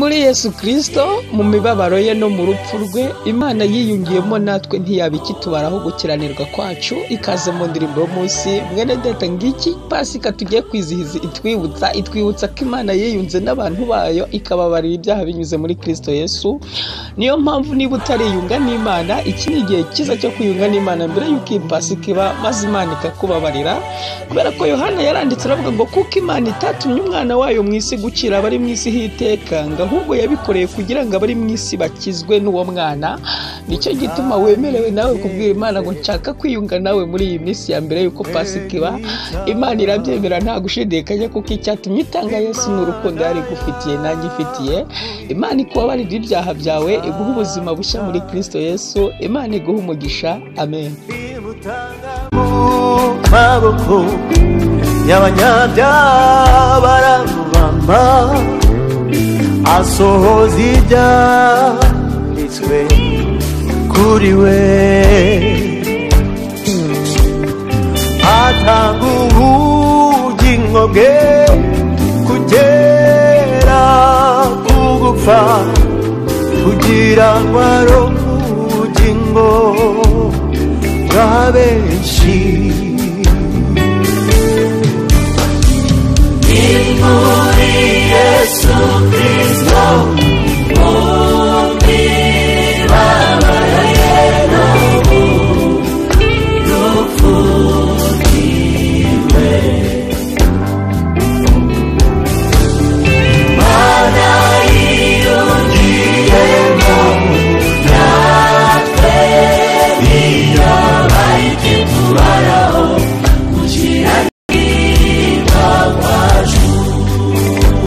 muri Yesu Kristo mu mibabaro ye no mu rupfu rwe Imana yiyungiyemo natwe ntiyaba ikitubaraho gukiranirwa kwacu. Ikaze mu ndirimbo y'umunsi mwene data ngiki Pasika tugiye kwizihiza itwibutsa ko Imana yiyunze n'abantu bayo ikababarira ibyaha binyuze muri Kristo Yesu. Niyo mpamvu niba utariyunga n'Imana, iki ni igihe cyiza cyo kwiyunga n'Imana mbere y'uko Pasika iba, maze Imana ikakubabarira. Kubera ko Yohana yaranditse aravuga ngo kuko Imana itatumye umwana wayo mu isi gukira abari mu isi hiteka, ahubwo yabikoreye kugira ngo abari mu isi bakizwe n'uwo mwana. Nicyo gituma wemerewe nawe kubwira Imana ngo nshaka kwiyunga nawe muri iyi minsi ya mbere y'uko Pasika iba. Imana irabyemera nta gushidikanya, kuko icyatumye itanga Yesu n'urukundo yari gufitiye nanjye ifitiye. Imana ikubabarira ibyaha byawe, iguha ubuzima bushya muri Kristo Yesu. Imana iguha umugisha. Amen. Maboko y'abanyabyaha baramubamba, asohoza ibyanditswe kuri we, atanga ubugingo bwe kugera ku gupfa, kugira ngo aronke ubugingo bwa benshi.